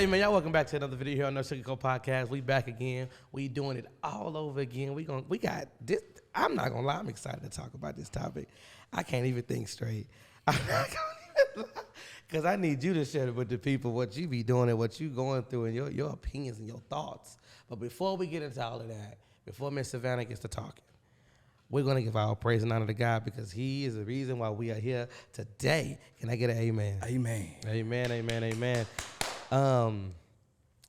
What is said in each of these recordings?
Hey man, y'all welcome back to another video here on No Sugar Coat Podcast. We back again. We doing it all over again. We got this. I'm not gonna lie, I'm excited to talk about this topic. I can't even think straight. Because I need you to share it with the people what you be doing and what you going through and your opinions and your thoughts. But before we get into all of that, before Miss Savannah gets to talking, we're going to give our praise and honor to God because he is the reason why we are here today. Can I get an amen? Amen. Amen, amen, amen.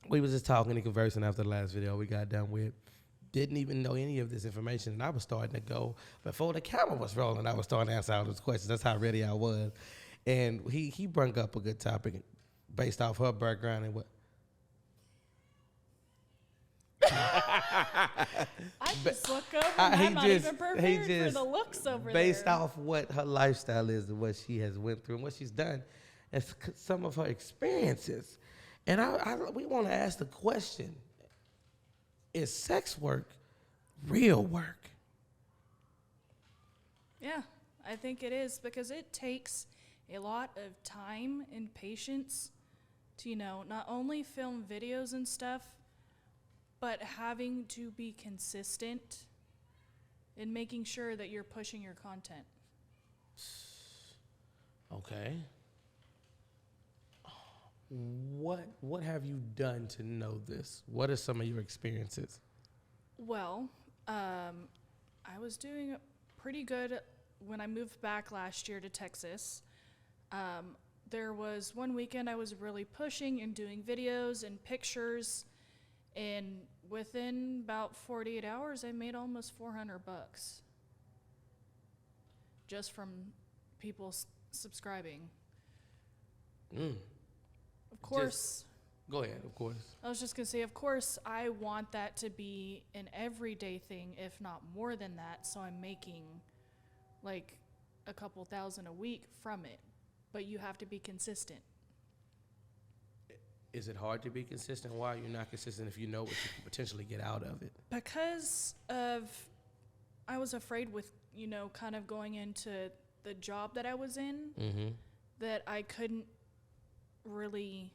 We was just talking and conversing after the last video we got done with. Didn't even know any of this information, and I was starting to go, before the camera was rolling, I was starting to answer all those questions. That's how ready I was. And he brought up a good topic based off her background and what. I just look over and I'm not even prepared for the looks over there. Based off what her lifestyle is and what she has went through and what she's done and some of her experiences. And we want to ask the question, is sex work real work? Yeah, I think it is because it takes a lot of time and patience to, not only film videos and stuff, but having to be consistent in making sure that you're pushing your content. Okay. What have you done to know this? What are some of your experiences? Well, I was doing pretty good when I moved back last year to Texas. There was one weekend I was really pushing and doing videos and pictures, and within about 48 hours, I made almost $400 just from people subscribing. Of course. Go ahead, of course. I was just going to say, of course, I want that to be an everyday thing, if not more than that. So I'm making like a couple thousand a week from it. But you have to be consistent. Is it hard to be consistent? Why are you not consistent if you know what you can potentially get out of it? Because I was afraid with, kind of going into the job that I was in, that I couldn't really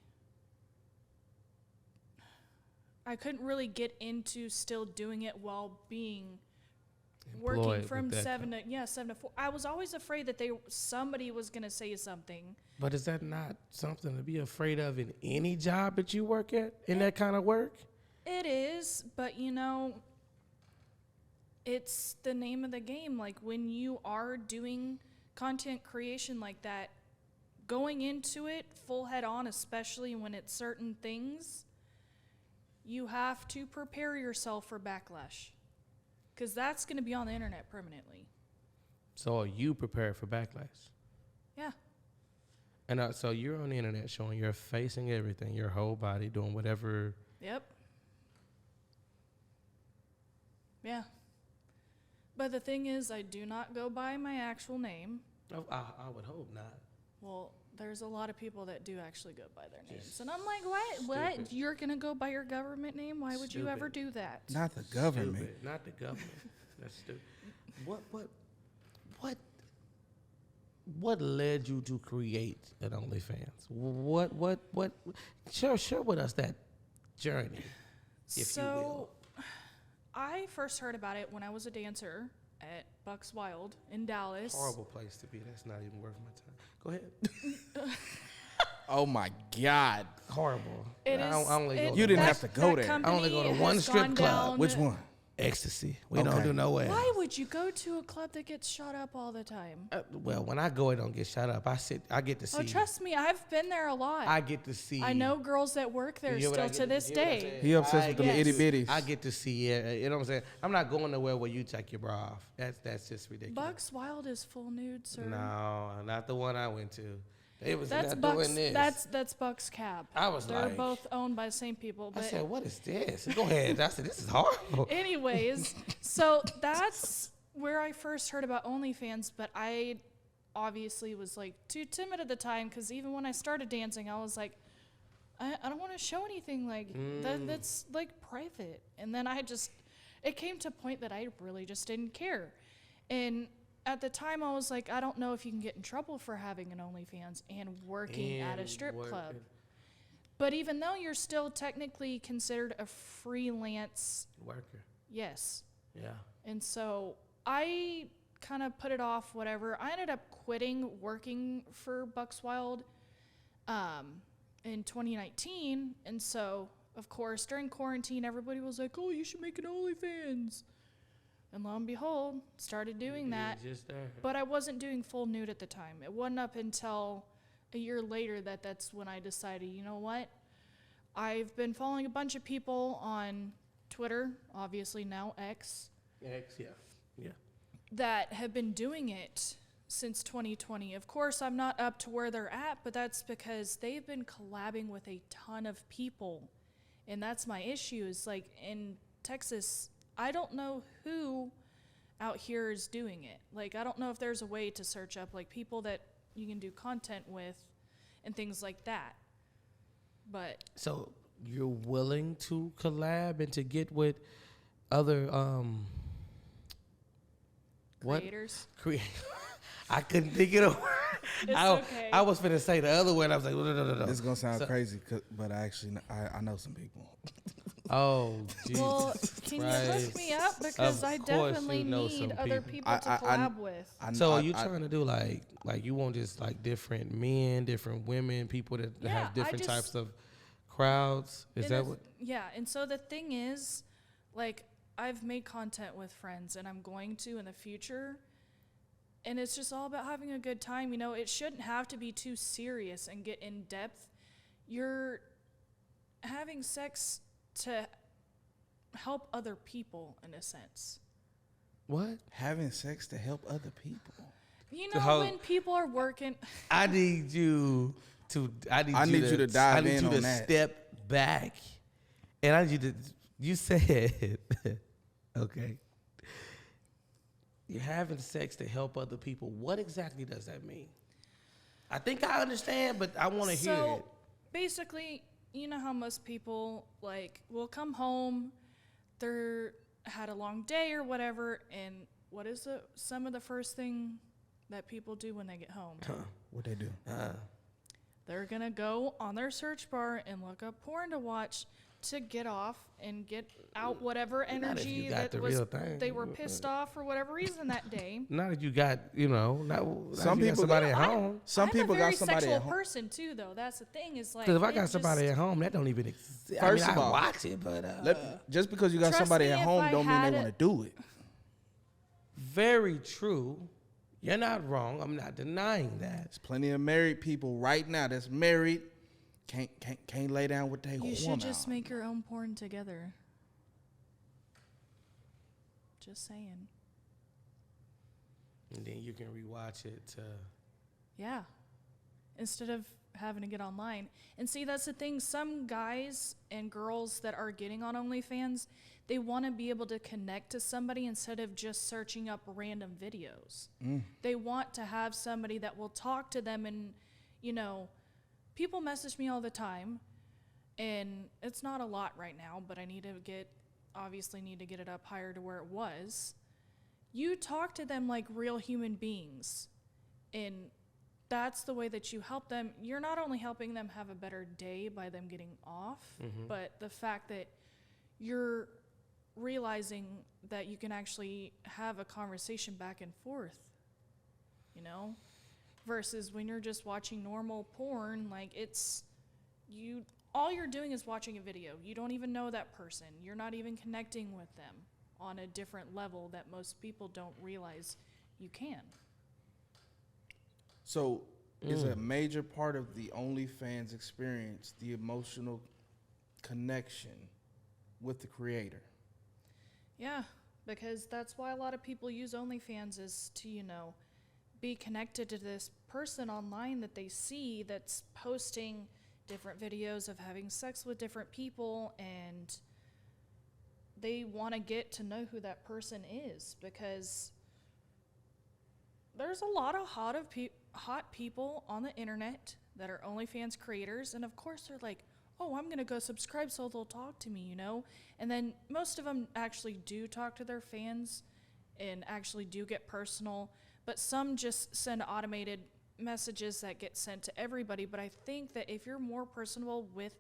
get into still doing it while being working from 7 to 4. I was always afraid that somebody was going to say something. But is that not something to be afraid of in any job that you work at, in that kind of work? It is, but it's the name of the game. Like when you are doing content creation like that, going into it full head on, especially when it's certain things, you have to prepare yourself for backlash. Because that's going to be on the internet permanently. So are you prepared for backlash? Yeah. And so you're on the internet showing your face and everything, your whole body, doing whatever. Yep. Yeah. But the thing is, I do not go by my actual name. Oh, I would hope not. Well, there's a lot of people that do actually go by their names. And I'm like, what? You're going to go by your government name? Why would you ever do that? Not the government. Stupid. Not the government. That's stupid. What led you to create an OnlyFans? What share with us that journey, if you will. I first heard about it when I was a dancer at Bucks Wild in Dallas. Horrible place to be. That's not even worth my time. Go ahead. Oh my God. Horrible. You didn't have to go there. I only go to one strip club. Which one? Ecstasy. We don't do nowhere. Why would you go to a club that gets shot up all the time? Well, when I go, it don't get shot up. I get to see. Oh, trust me, I've been there a lot. I get to see. I know girls that work there still to this day. He obsessed with them itty bitties. I get to see it. You know what I'm saying? I'm not going nowhere where you take your bra off. That's just ridiculous. Bucks Wild is full nude, sir. No, not the one I went to. It was that's not Bucks. doing this. That's Bucks Cab. They're both owned by the same people. But I said, what is this? Go ahead. I said, this is horrible. Anyways, so that's where I first heard about OnlyFans, but I obviously was like too timid at the time because even when I started dancing, I was like, I don't want to show anything like that's like private. And then it came to a point that I really just didn't care. And at the time, I was like, I don't know if you can get in trouble for having an OnlyFans and working at a strip club. But even though you're still technically considered a freelance worker. Yes. Yeah. And so I kind of put it off, whatever. I ended up quitting working for Bucks Wild in 2019. And so, of course, during quarantine, everybody was like, oh, you should make an OnlyFans. And lo and behold, started doing that. Just there. But I wasn't doing full nude at the time. It wasn't up until a year later that's when I decided, you know what? I've been following a bunch of people on Twitter, obviously now X. X, yeah. Yeah. That have been doing it since 2020. Of course, I'm not up to where they're at, but that's because they've been collabing with a ton of people. And that's my issue is like in Texas, I don't know who out here is doing it. Like, I don't know if there's a way to search up like people that you can do content with and things like that. But so you're willing to collab and to get with other creators? I couldn't think of the word. It's okay. I was finna say the other word. I was like, no. This is gonna sound crazy, but I know some people. Oh, Jesus well, can you hook me up because I definitely need other people to collab with. So are you trying to do like you want just like different men, different women, people that have different types of crowds? Is that what? Yeah, and so the thing is, like, I've made content with friends, and I'm going to in the future, and it's just all about having a good time. You know, it shouldn't have to be too serious and get in depth. You're having sex to help other people in a sense. What? Having sex to help other people. You know, when people are working. I need you to dive in on that. I need you to step back. And I need you to, you said, okay. You're having sex to help other people. What exactly does that mean? I think I understand, but I want to hear it. So basically, you know how most people like will come home, they're had a long day or whatever, and what is some of the first thing that people do when they get home? What they do? They're gonna go on their search bar and look up porn to watch to get off and get out whatever energy that was they were pissed off for whatever reason that day. Not that you got, some people got somebody at home. Some people got somebody at home. I'm a very sexual person too, though. That's the thing. Is like because if I got somebody at home, that don't even exist. First of all, I watch it, but just because you got somebody at home, don't mean they want to do it. Very true. You're not wrong. I'm not denying that. There's plenty of married people right now that's married. Can't lay down with their woman. You should just make your own porn together. Just saying. And then you can rewatch it. Yeah. Instead of having to get online. And see, that's the thing. Some guys and girls that are getting on OnlyFans, they want to be able to connect to somebody instead of just searching up random videos. They want to have somebody that will talk to them and, people message me all the time, and it's not a lot right now, but I obviously need to get it up higher to where it was. You talk to them like real human beings, and that's the way that you help them. You're not only helping them have a better day by them getting off, but the fact that you're realizing that you can actually have a conversation back and forth, versus when you're just watching normal porn, like all you're doing is watching a video. You don't even know that person. You're not even connecting with them on a different level that most people don't realize you can. So is a major part of the OnlyFans experience the emotional connection with the creator? Yeah, because that's why a lot of people use OnlyFans is to, be connected to this person online that they see that's posting different videos of having sex with different people, and they want to get to know who that person is, because there's a lot of hot people on the internet that are OnlyFans creators, and of course they're like, oh, I'm going to go subscribe so they'll talk to me, And then most of them actually do talk to their fans and actually do get personal, but some just send automated messages that get sent to everybody. But I think that if you're more personable with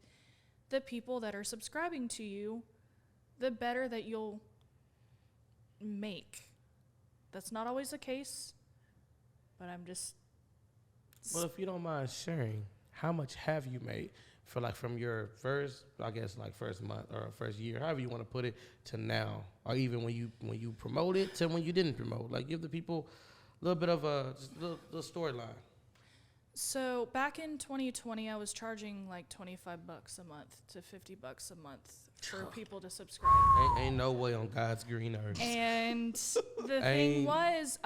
the people that are subscribing to you, the better that you'll make. That's not always the case, but I'm just... Well, if you don't mind sharing, how much have you made for like from your first, I guess like first month or first year, however you want to put it, to now, or even when you promote it to when you didn't promote? Like, give the people a little bit of a just little storyline. So back in 2020, I was charging like $25 a month to $50 a month for people to subscribe. Ain't no way on God's green earth. And the thing was,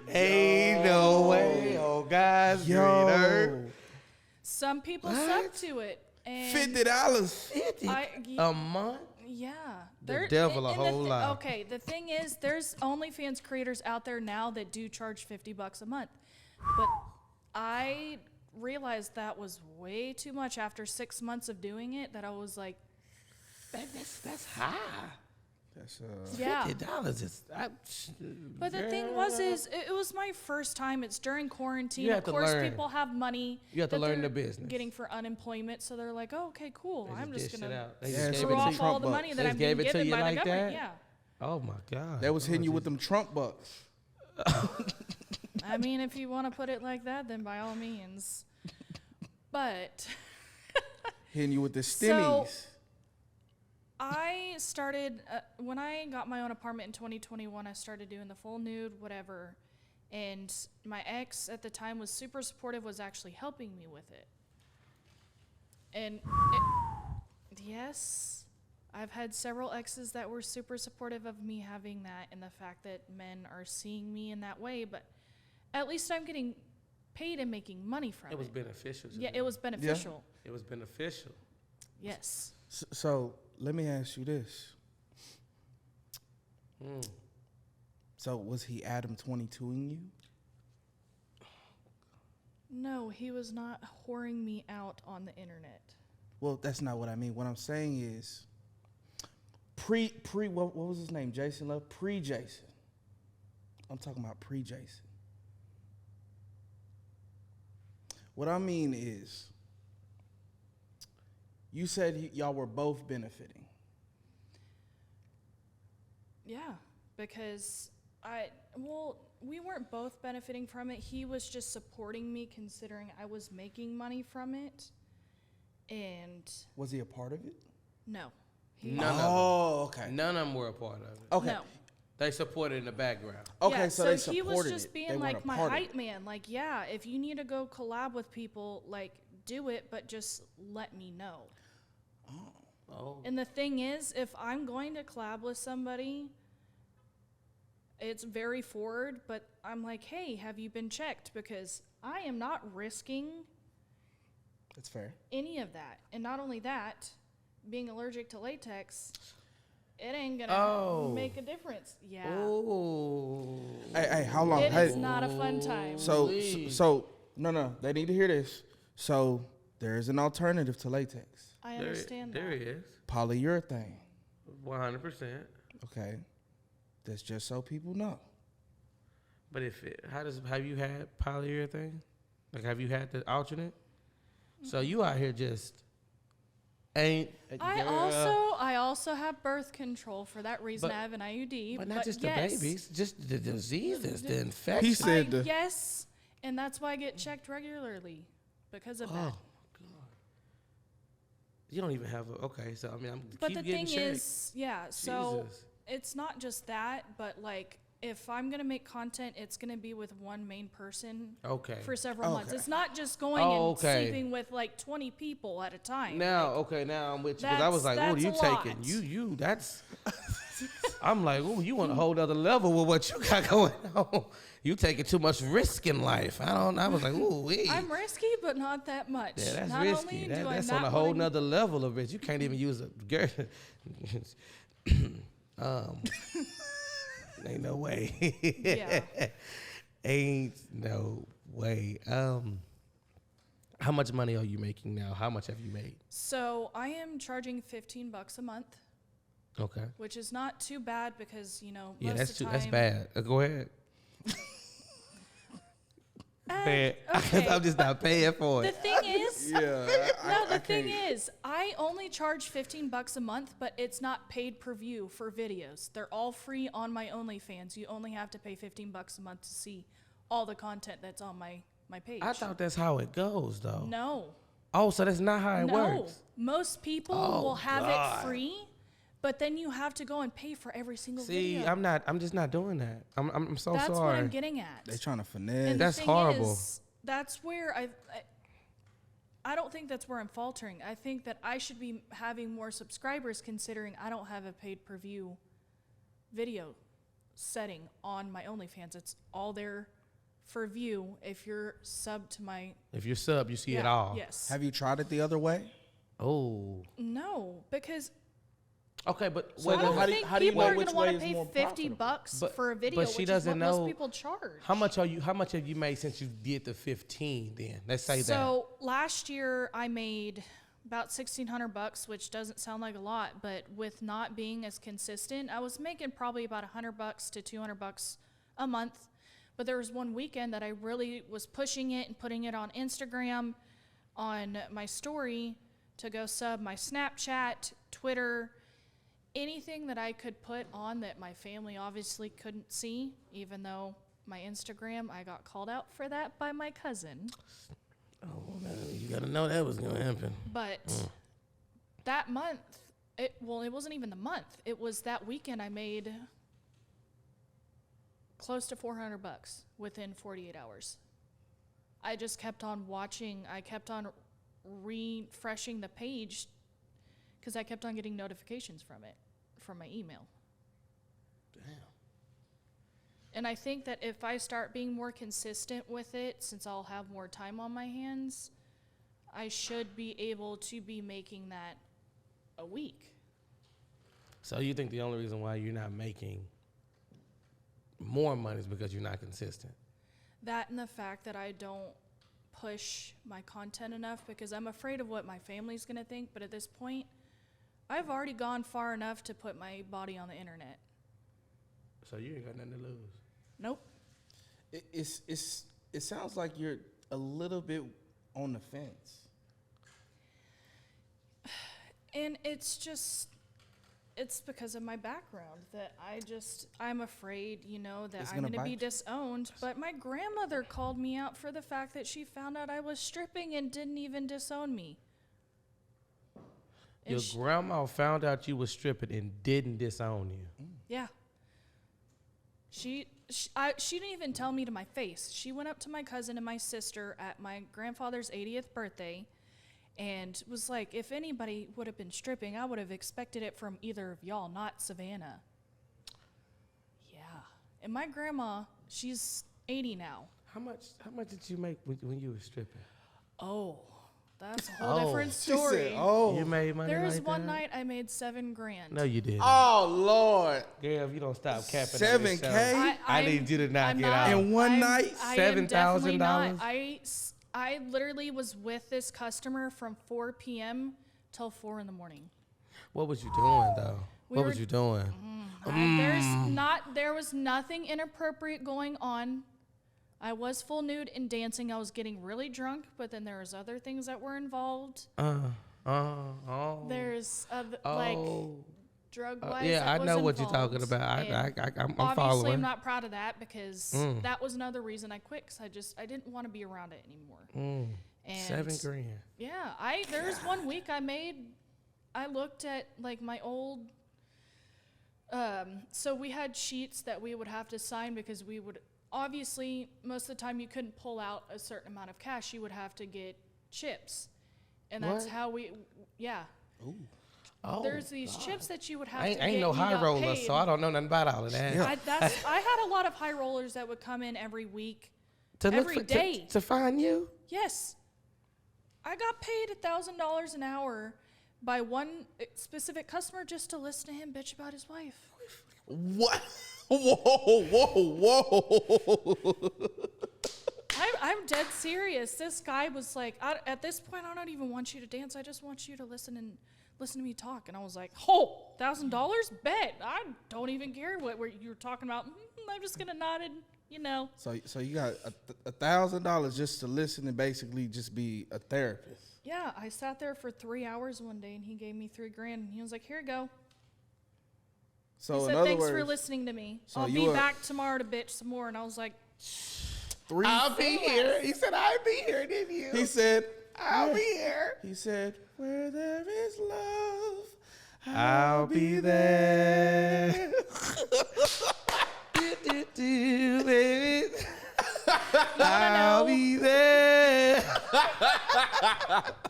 Ain't no way on God's green earth. some people sub to it. And $50. A month? Yeah. The devil a whole lot. Okay, the thing is, there's OnlyFans creators out there now that do charge $50 a month. But I realized that was way too much after 6 months of doing it, that I was like, That's high. That's yeah. $50 is. But the thing was, it was my first time. It's during quarantine. You have Of to course, learn. people have money. You have to that learn they're the business. Getting for unemployment, so they're like, "Oh, okay, cool. They I'm just dish it gonna out. They Yeah, just gave screw it to off you. all the Trump money bucks. that They I'm gave being it to given you by like the government." that? Yeah. Oh my God. That was hitting you with them Trump bucks. I mean, if you want to put it like that, then by all means. But Hitting you with the So- stimmies. I started, when I got my own apartment in 2021, I started doing the full nude, whatever. And my ex at the time was super supportive, was actually helping me with it. And yes, I've had several exes that were super supportive of me having that, and the fact that men are seeing me in that way. But at least I'm getting paid and making money from it. It was beneficial. to Yeah, them. it was beneficial. It was beneficial. Yes. So let me ask you this. So was he Adam 22ing you? No, he was not whoring me out on the internet. Well, that's not what I mean. What I'm saying is what was his name? Jason Love? Pre-Jason. I'm talking about pre-Jason. What I mean is, you said y'all were both benefiting. Yeah, because we weren't both benefiting from it. He was just supporting me, considering I was making money from it. And Was he a part of it? no. None of okay. them. None of them were a part of it. Okay. No. They supported in the background. Okay, Yeah, so they supported he was just it. being They like weren't a my part of hype it. man. Like, yeah, if you need to go collab with people, like, do it, but just let me know. Oh. And the thing is, if I'm going to collab with somebody, it's very forward, but I'm like, hey, have you been checked? Because I am not risking That's fair. any of that. And not only that, being allergic to latex, it ain't gonna make a difference. Yeah. Oh. Hey, how long? It Hey, is not a fun time. so no, they need to hear this. So there is an alternative to latex. I understand There that. he is. Polyurethane. 100%. Okay. That's just so people know. But have you had polyurethane? Like, have you had the alternate? So you out here just ain't. I also have birth control for that reason. But- I have an IUD. But not just yes, the babies, just the diseases, the infection. He said the. yes, and that's why I get checked regularly because of Oh, that. my God. You don't even have a. Okay, so I mean, But keep the getting thing checked. is, yeah, so Jesus. it's not just that, but like if I'm gonna make content, it's gonna be with one main person Okay. for several months. Okay. It's not just going Oh, and okay. sleeping with like 20 people at a time. Now, Like, okay, now I'm with you. Because I was like, That's what are you a taking? lot. You, that's. I'm like, oh, you on a whole other level with what you got going on. You taking too much risk in life. I was like, ooh, I'm risky, but not that much. yeah, that's not risky. Only do That's I on not a whole wanna- nother level of risk. You can't even use a girl. Ain't no way. Yeah. Ain't no way. How much money are you making now? How much have you made? So I am charging $15 a month, Okay. which is not too bad because most Yeah, that's of the time. that's bad. Go ahead. Bad. Okay. I'm just not paying for The it. thing is, Yeah. No, the I thing can't- is, I only charge $15 a month, but it's not paid per view for videos. They're all free on my OnlyFans. You only have to pay $15 a month to see all the content that's on my page. I thought that's how it goes, though. No. Oh, so that's not how it works. Most people Oh, will have God. it free, but then you have to go and pay for every single See, video. I'm just not doing that. I'm so That's sorry. what I'm getting at. They trying to finesse. And That's the thing horrible. is, that's where I don't think that's where I'm faltering. I think that I should be having more subscribers considering I don't have a paid per view video setting on my OnlyFans. It's all there for view if you're sub to my If you're sub, you see it yeah, all. Yes. Have you tried it the other way? Oh. No, because Okay, but I whether, don't how do you- think how do you people know are which going to want way to is pay more profitable? $50 But- for a video, but she which is doesn't what most know people charge. how much have you made since you did the 15 then? Let's say that. So last year I made about $1,600, which doesn't sound like a lot, but with not being as consistent, I was making probably about $100 to $200 a month. But there was one weekend that I really was pushing it and putting it on Instagram, on my story to go sub my Snapchat, Twitter, anything that I could put on that my family obviously couldn't see, even though my Instagram, I got called out for that by my cousin. Oh, man, you gotta know that was gonna happen. But that month, it wasn't even the month. It was that weekend I made close to $400 within 48 hours. I just kept on watching. I kept on refreshing the page because I kept on getting notifications from it, from my email. Damn. And I think that if I start being more consistent with it, since I'll have more time on my hands, I should be able to be making that a week. So you think the only reason why you're not making more money is because you're not consistent? That and the fact that I don't push my content enough because I'm afraid of what my family's going to think. But at this point, I've already gone far enough to put my body on the internet. So you ain't got nothing to lose. Nope. It sounds like you're a little bit on the fence. And it's because of my background that I'm afraid, that It's I'm gonna going to be bite you. disowned. But my grandmother called me out for the fact that she found out I was stripping and didn't even disown me. And Your grandma found out you was stripping and didn't disown you. yeah. She didn't even tell me to my face. She went up to my cousin and my sister at my grandfather's 80th birthday and was like, if anybody would have been stripping, I would have expected it from either of y'all, not Savannah. Yeah. And my grandma, she's 80 now. How much did you make when you were stripping? Oh, that's a whole Oh. different She story. said, "Oh, You made money There was like one that? night I made $7,000. No, you didn't. oh Lord, Girl, if you don't stop capping. on 7K? yourself, I need you to knock I'm it not- out. In one I'm- night? I am definitely not. $7,000? I literally was with this customer from 4 p.m. till 4 in the morning. What was you doing though? We What were- was you doing? There was nothing inappropriate going on. I was full nude and dancing. I was getting really drunk, but then there was other things that were involved. Oh. There's like drug wise. Yeah, I know what you're talking about. I'm obviously, following. I'm not proud of that because that was another reason I quit. Cause I didn't want to be around it anymore. And $7,000. yeah, there was one week I looked at like my old. So we had sheets that we would have to sign because we would obviously most of the time you couldn't pull out a certain amount of cash. You would have to get chips, and that's What? how Oh, There's these chips that you would have I to get. ain't no and you high got roller, paid. so I don't know nothing about all of that. Yeah. I had a lot of high rollers that would come in every week. To look Every for, day. to find you. Yes. I got paid $1,000 an hour by one specific customer just to listen to him bitch about his wife. what? Whoa. I'm dead serious. This guy was like, at this point, I don't even want you to dance. I just want you to listen to me talk. And I was like, oh, $1,000? Bet. I don't even care what you were talking about. I'm just going to nod and, So you got $1,000 just to listen and basically just be a therapist. Yeah, I sat there for 3 hours one day, and he gave me $3,000, and he was like, "Here you go." So He in said, other "Thanks words, for listening to me. so I'll you be are- back tomorrow to bitch some more." And I was like, three. I'll be here. He said, I'll be here, didn't you? He said, I'll be here. He said, "Where there is love, I'll be there. do, baby. I'll be there.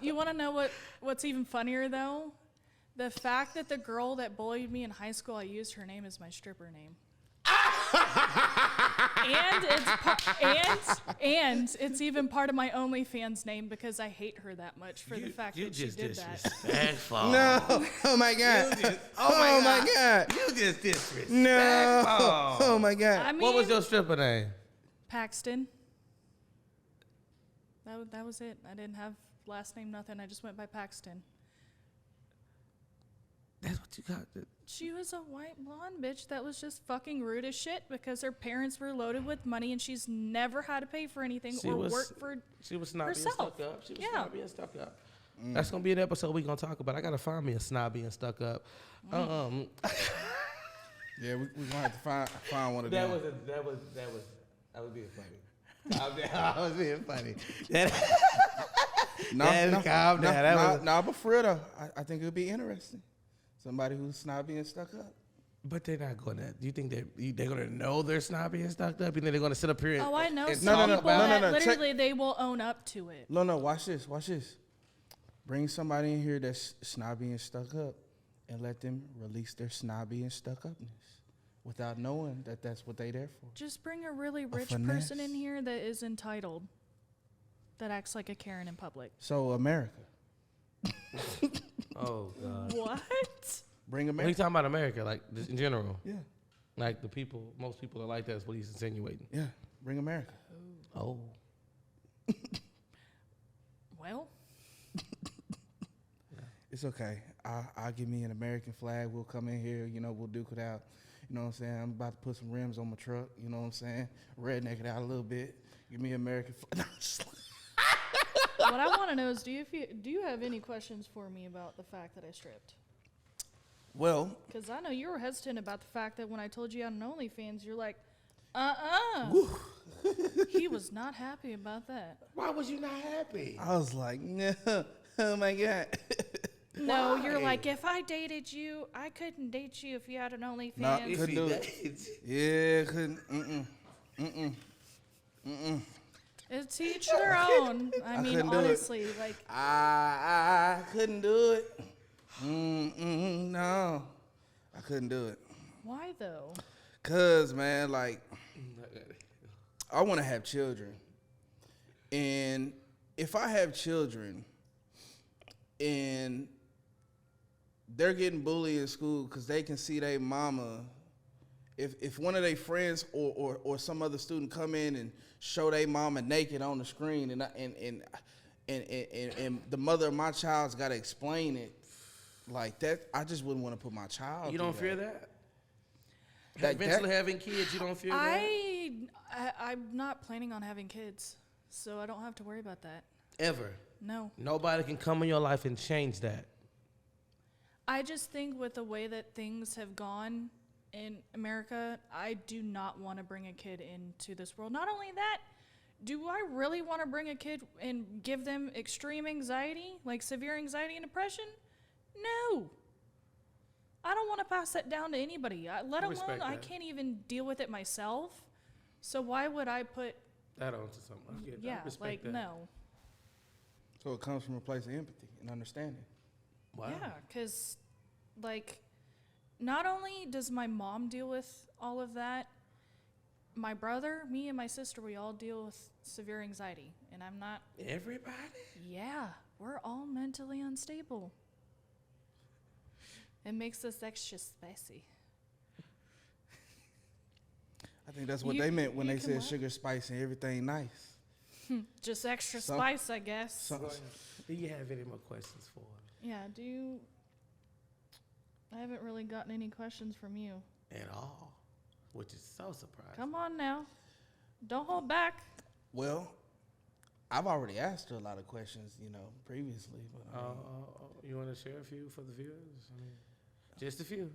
"You want to know what's even funnier though? The fact that the girl that bullied me in high school, I used her name as my stripper name." and it's even part of my OnlyFans name because I hate her that much for the fact that she did that. Disrespectful. No. Oh my God. Oh my God. You just disrespectful. No. Oh my God. I mean, What was your stripper name? Paxton. That was it. I didn't have last name, nothing. I just went by Paxton. That's what you got. She was a white blonde bitch that was just fucking rude as shit because her parents were loaded with money and she's never had to pay for anything work for. She was snobby herself. and stuck up. She was Yeah. snobby and stuck up. That's gonna be an episode we're gonna talk about. I gotta find me a snobby and stuck up. Yeah, we're gonna have to find one of them. That was being funny. I was being funny. Calm down. But for real though, I think it would be interesting. Somebody who's snobby and stuck up. But they're not gonna. Do you think they're gonna know they're snobby and stuck up? You think they're gonna sit up here? Oh, I know and some talk people about that literally they will own up to it. No, watch this. Bring somebody in here that's snobby and stuck up and let them release their snobby and stuck upness without knowing that that's what they there for. Just bring a really rich finesse. person in here that is entitled, that acts like a Karen in public. So America. Oh God. What? Bring What are you America. talking about America? Like just in general? Yeah. Like most people are like that. Is what he's insinuating. Yeah. Bring America. Oh. Well, It's okay. I'll give me an American flag. We'll come in here. We'll duke it out. You know what I'm saying? I'm about to put some rims on my truck. You know what I'm saying? Redneck it out a little bit. Give me an American flag. what I want to know is, do you have any questions for me about the fact that I stripped? Well, Because I know you were hesitant about the fact that when I told you you had an OnlyFans, you're like, He was not happy about that. Why was you not happy? I was like, no. Oh my God. No, you're Why? like, if I dated you, I couldn't date you if you had an OnlyFans. No, If couldn't he do dates- Yeah, couldn't. It's each their own. I mean, couldn't do it. honestly, like, I couldn't do it. No, I couldn't do it. why though? Cause man, like, I want to have children, and if I have children, and they're getting bullied in school because they can see their mama. If one of their friends or some other student come in and show their mama naked on the screen, and the mother of my child's got to explain it like that, I just wouldn't want to put my child. You don't through fear that? That- Eventually having kids, you don't fear that? I'm not planning on having kids, so I don't have to worry about that. Ever. No. Nobody can come in your life and change that. I just think with the way that things have gone in America, I do not want to bring a kid into this world. Not only that, do I really want to bring a kid and give them extreme anxiety, like severe anxiety and depression? No. I don't want to pass that down to anybody, let alone respect I that. can't even deal with it myself. So why would I put, That onto something. I get that. I yeah, respect like, that. no. So it comes from a place of empathy and understanding. Wow. Yeah, because, like, not only does my mom deal with all of that, my brother, me, and my sister, we all deal with severe anxiety. And I'm not, Everybody? yeah, we're all mentally unstable. It makes us extra spicy. I think that's what You- they meant when you they can said laugh. sugar, spice, and everything nice. Just extra Some- spice, I guess. Some- Do you have any more questions for us? Yeah, I haven't really gotten any questions from you. At all? Which is so surprising. Come on now. Don't hold back. Well, I've already asked her a lot of questions, previously. But You want to share a few for the viewers? I mean, just a few.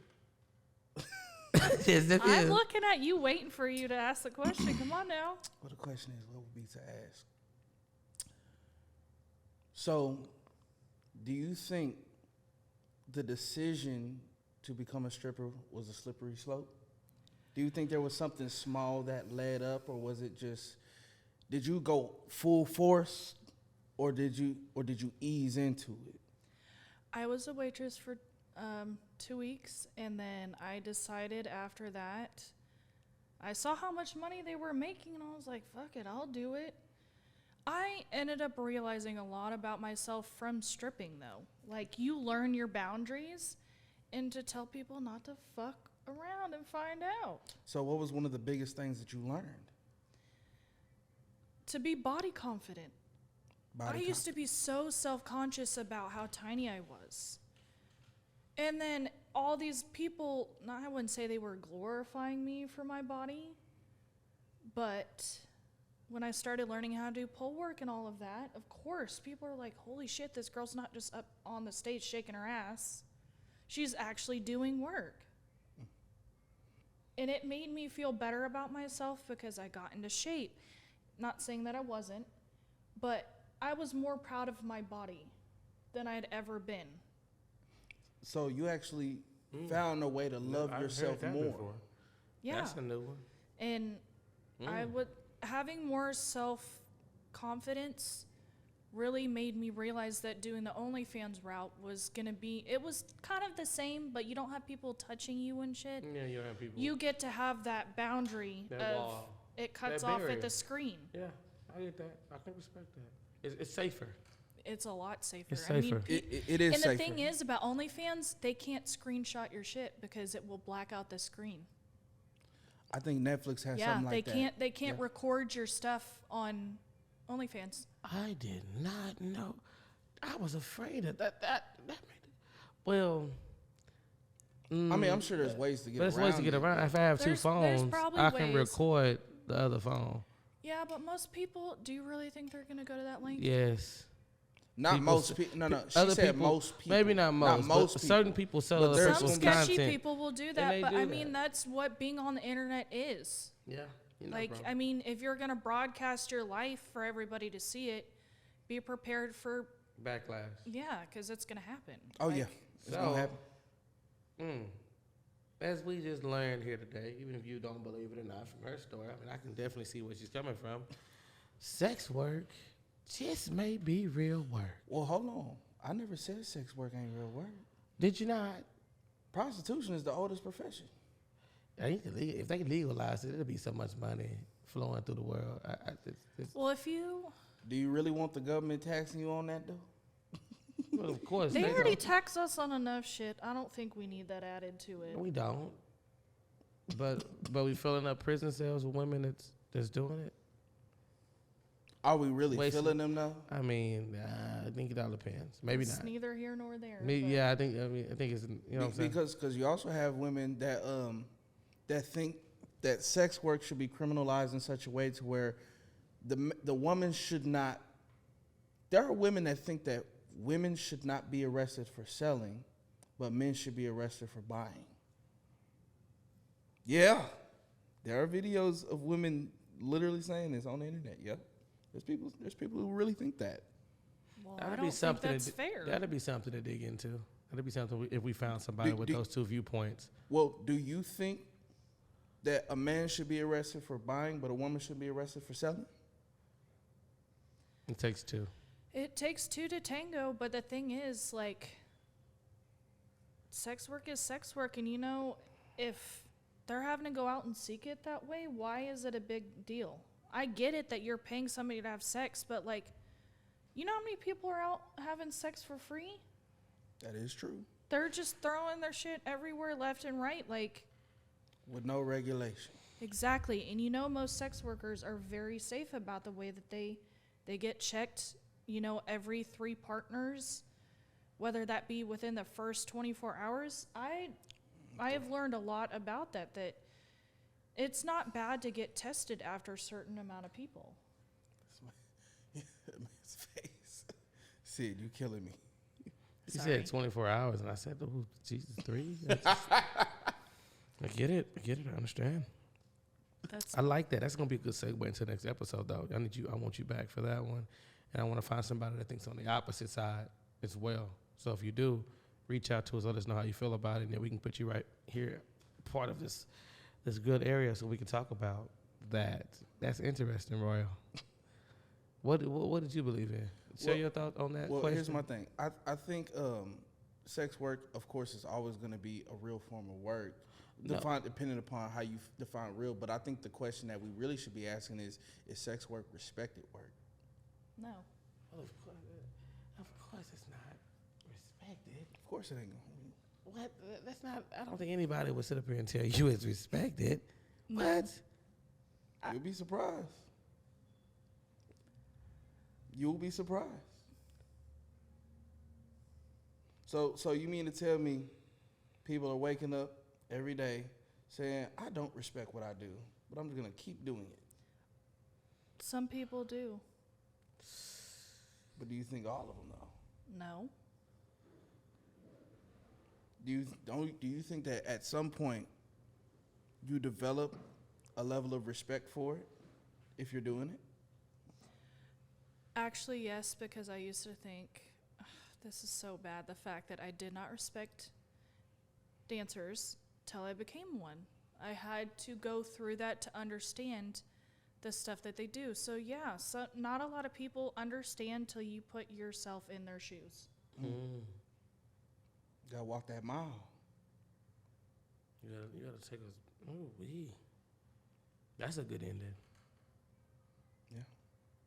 Just a few. I'm looking at you, waiting for you to ask the question. Come on now. well, the question is, what would be to ask? So, do you think the decision to become a stripper was a slippery slope? Do you think there was something small that led up, or was it just, did you go full force, or did you ease into it? I was a waitress for 2 weeks, and then I decided after that, I saw how much money they were making, and I was like, fuck it, I'll do it. I ended up realizing a lot about myself from stripping, though. Like, you learn your boundaries, and to tell people not to fuck around and find out. So what was one of the biggest things that you learned? To be body confident. I used to be so self-conscious about how tiny I was. And then all these people, I wouldn't say they were glorifying me for my body, but when I started learning how to do pole work and all of that, of course, people are like, holy shit, this girl's not just up on the stage shaking her ass. She's actually doing work. And it made me feel better about myself because I got into shape. Not saying that I wasn't, but I was more proud of my body than I'd ever been. So you actually found a way to love yourself more. Before. Yeah. That's a new one. And having more self-confidence really made me realize that doing the OnlyFans route was going to be, it was kind of the same, but you don't have people touching you and shit. Yeah, you don't have people. You get to have that boundary That of wall. it cuts That off barrier. at the screen. Yeah, I get that. I can respect that. It's safer. It's a lot safer. It's I mean, safer. It is and safer. the thing is about OnlyFans, they can't screenshot your shit because it will black out the screen. I think Netflix has something like that. They can't record your stuff on OnlyFans. I did not know. I was afraid of that. That made it. Well, I mean, I'm sure there's ways to get there's around ways to get it. around. If I have two There's phones, probably I can ways. record the other phone. Yeah, but most people, do you really think they're going to go to that link? Yes. Not People most s- people. No. She Other said people, most people. maybe not most, but people. certain people sell But other there's Some people's sketchy content. people will do And that, they but do I that. mean, that's what being on the internet is. Yeah. You're not Like, wrong. I mean, if you're going to broadcast your life for everybody to see it, be prepared for, Backlash. yeah, because it's going to happen. Oh Like, yeah, it's gonna happen. As we just learned here today, even if you don't believe it or not from her story, I mean, I can definitely see where she's coming from. Sex work just may be real work. Well, hold on. I never said sex work ain't real work. Did you not? Prostitution is the oldest profession. If they legalize it, it'll be so much money flowing through the world. Well, if you, Do you really want the government taxing you on that though? Well, of course. they don't. already tax us on enough shit. I don't think we need that added to it. We don't. But we filling up prison cells with women that's doing it. Are we really Wasting- feeling them though? I mean, I think it all depends. Maybe It's not. neither here nor there. Me, but- yeah, I think it's you know what I'm saying. Because you also have women that that think that sex work should be criminalized in such a way to where the woman should not. There are women that think that women should not be arrested for selling, but men should be arrested for buying. Yeah, there are videos of women literally saying this on the internet. Yeah, there's people who really think that. Well, I That'd don't be think something. that's fair. That'd be something to dig into. That'd be something if we found somebody with those two viewpoints. Well, do you think that a man should be arrested for buying, but a woman should be arrested for selling? It takes two. It takes two to tango, but the thing is, like, sex work is sex work, and you know, if they're having to go out and seek it that way, why is it a big deal? I get it that you're paying somebody to have sex, but like, you know how many people are out having sex for free? That is true. They're just throwing their shit everywhere, left and right, like. With no regulation. Exactly, and you know most sex workers are very safe about the way that they get checked, you know, every 3 partners, whether that be within the first 24 hours. I have learned a lot about that it's not bad to get tested after a certain amount of people. Man's face. Sid, you killing me. He Sorry. said 24 hours, and I said, oh, Jesus, 3? I get it. I understand. That's I like that. That's going to be a good segue into the next episode, though. I want you back for that one. And I want to find somebody that thinks on the opposite side as well. So if you do, reach out to us, let us know how you feel about it, and then we can put you right here, part of this good area, so we can talk about that. That's interesting, Royal. What did you believe in? Share your thought on that Well, question. here's my thing. I think sex work, of course, is always going to be a real form of work, depending upon how you define real. But I think the question that we really should be asking is sex work respected work? no. Well, of course it's not respected. Of course it ain't going to. What? That's not. I don't think anybody would sit up here and tell you it's respected. No. What? You'll be surprised. You'll be surprised. So you mean to tell me people are waking up every day saying, I don't respect what I do, but I'm just going to keep doing it? Some people do. But do you think all of them, though? No. Do you think that at some point you develop a level of respect for it if you're doing it? Actually, yes, because I used to think, this is so bad, the fact that I did not respect dancers till I became one. I had to go through that to understand the stuff that they do. So yeah, so not a lot of people understand till you put yourself in their shoes. Mm. Gotta walk that mile. You gotta take us. Oh, that's a good ending. Yeah.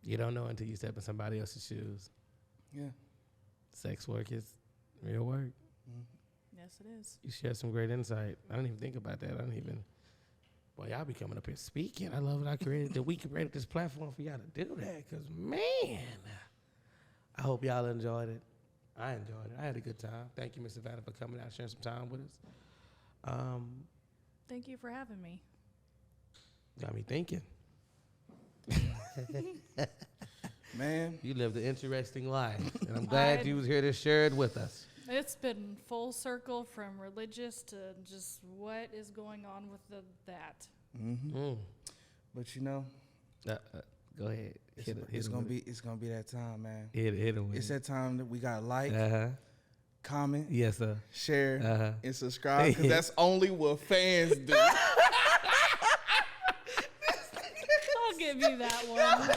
You don't know until you step in somebody else's shoes. Yeah. Sex work is real work. Yes, it is. You shared some great insight. I didn't even think about that. Boy, y'all be coming up here speaking. I love it. We created this platform for y'all to do that. Because, man, I hope y'all enjoyed it. I enjoyed it. I had a good time. Thank you, Miss Savannah, for coming out and sharing some time with us. Thank you for having me. Got me thinking. Man. You lived an interesting life. And I'm glad you was here to share it with us. It's been full circle from religious to just what is going on with that. Mm-hmm. Mm. But you know, go ahead. It's gonna be that time, man. Hit it with It's it. that time that we gotta like, Uh-huh. comment, Yes, sir. share, Uh-huh. and subscribe, because that's only what fans do. I'll give you that one.